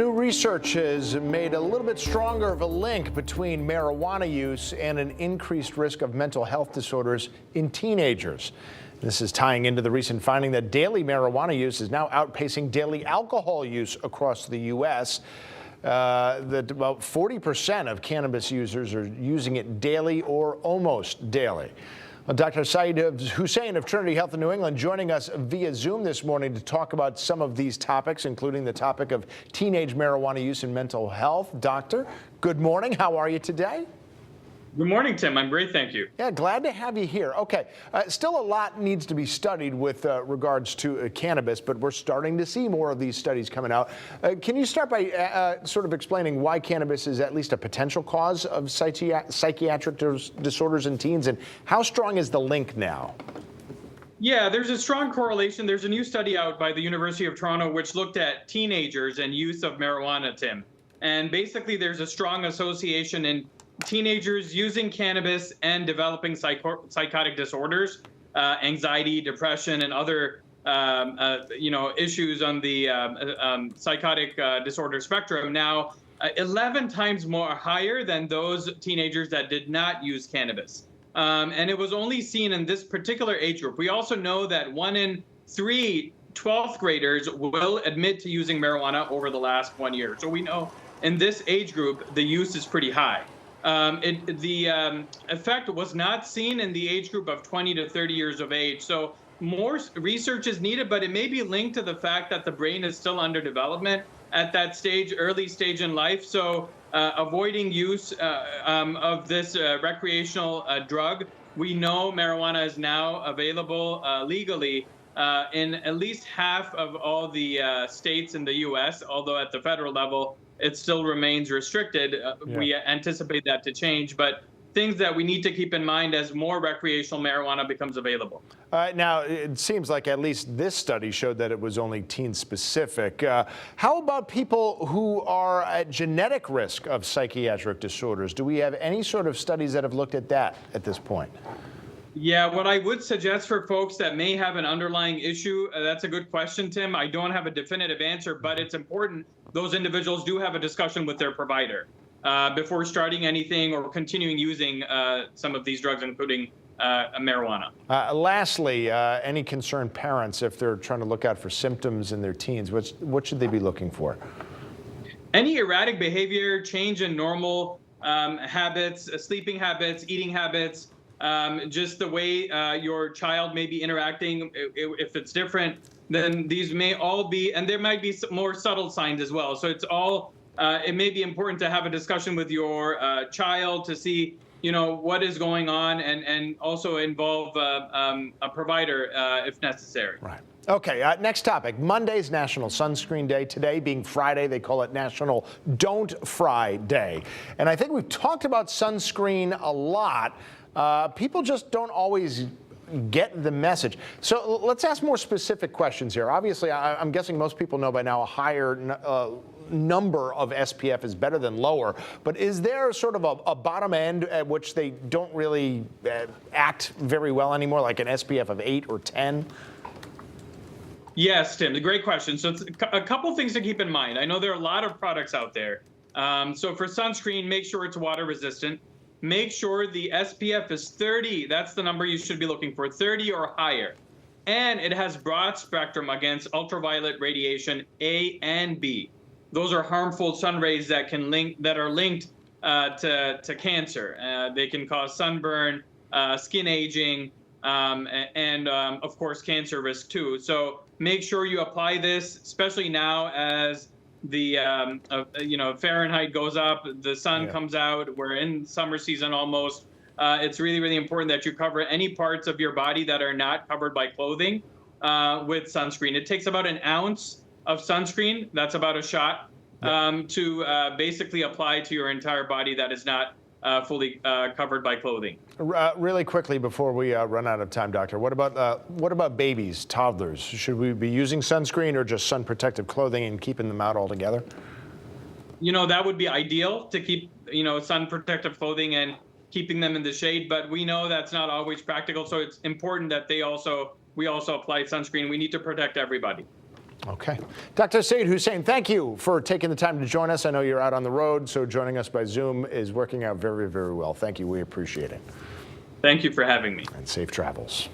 New research has made a little bit stronger of a link between marijuana use and an increased risk of mental health disorders in teenagers. This is tying into the recent finding that daily marijuana use is now outpacing daily alcohol use across the U.S. That about 40% of cannabis users are using it daily or almost daily. Well, Dr. Syed Hussain of Trinity Health in New England joining us via Zoom this morning to talk about some of these topics, including the topic of teenage marijuana use and mental health. Doctor, good morning. How are you today? Good morning, Tim. I'm great, thank you. Yeah, glad to have you here. Okay, still a lot needs to be studied with regards to cannabis, but we're starting to see more of these studies coming out. Can you start by sort of explaining why cannabis is at least a potential cause of psychiatric disorders in teens, and how strong is the link now? Yeah, there's a strong correlation. There's a new study out by the University of Toronto which looked at teenagers and use of marijuana, Tim. And basically there's a strong association in teenagers using cannabis and developing psychotic disorders, anxiety, depression, and other issues on the psychotic disorder spectrum. Now, 11 times more higher than those teenagers that did not use cannabis. And it was only seen in this particular age group. We also know that 1 in 3 12th graders will admit to using marijuana over the last 1 year. So we know in this age group, the use is pretty high. The effect was not seen in the age group of 20 to 30 years of age. So more research is needed, but it may be linked to the fact that the brain is still under development at that stage, early stage in life. So avoiding use of this recreational drug. We know marijuana is now available legally in at least half of all the states in the U.S., although at the federal level, it still remains restricted. We anticipate that to change, but things that we need to keep in mind as more recreational marijuana becomes available. Now, it seems like at least this study showed that it was only teen specific. How about people who are at genetic risk of psychiatric disorders? Do we have any sort of studies that have looked at that at this point? Yeah, what I would suggest for folks that may have an underlying issue, that's a good question, Tim. I don't have a definitive answer, but it's important those individuals do have a discussion with their provider before starting anything or continuing using some of these drugs, including marijuana. Lastly, any concerned parents, if they're trying to look out for symptoms in their teens, what should they be looking for? Any erratic behavior, change in normal habits, sleeping habits, eating habits, just the way your child may be interacting. If it's different, then these may all be, and there might be some more subtle signs as well. So it's all, it may be important to have a discussion with your child to see, what is going on, and also involve a provider if necessary. Right. Okay, next topic. Monday's National Sunscreen Day. Today being Friday, they call it National Don't Fry Day. And I think we've talked about sunscreen a lot. People just don't always get the message. So let's ask more specific questions here. Obviously, I'm guessing most people know by now a higher number of SPF is better than lower. But is there sort of a bottom end at which they don't really act very well anymore, like an SPF of 8 or 10? Yes, Tim, a great question. So it's a couple things to keep in mind. I know there are a lot of products out there. So for sunscreen, make sure it's water resistant. Make sure the SPF is 30. That's the number you should be looking for, 30 or higher. And it has broad spectrum against ultraviolet radiation A and B. Those are harmful sun rays that are linked to cancer. They can cause sunburn, skin aging, and of course cancer risk too. So make sure you apply this, especially now as the Fahrenheit goes up, the sun comes out, we're in summer season almost. It's really, really important that you cover any parts of your body that are not covered by clothing with sunscreen. It takes about an ounce of sunscreen, that's about a shot, to basically apply to your entire body that is not fully covered by clothing. Really quickly before we run out of time, Doctor, what about babies, toddlers? Should we be using sunscreen or just sun protective clothing and keeping them out altogether? That would be ideal to keep, sun protective clothing and keeping them in the shade, but we know that's not always practical. So it's important that we also apply sunscreen. We need to protect everybody. Okay. Dr. Syed Hussain, thank you for taking the time to join us. I know you're out on the road, so joining us by Zoom is working out very, very well. Thank you. We appreciate it. Thank you for having me. And safe travels.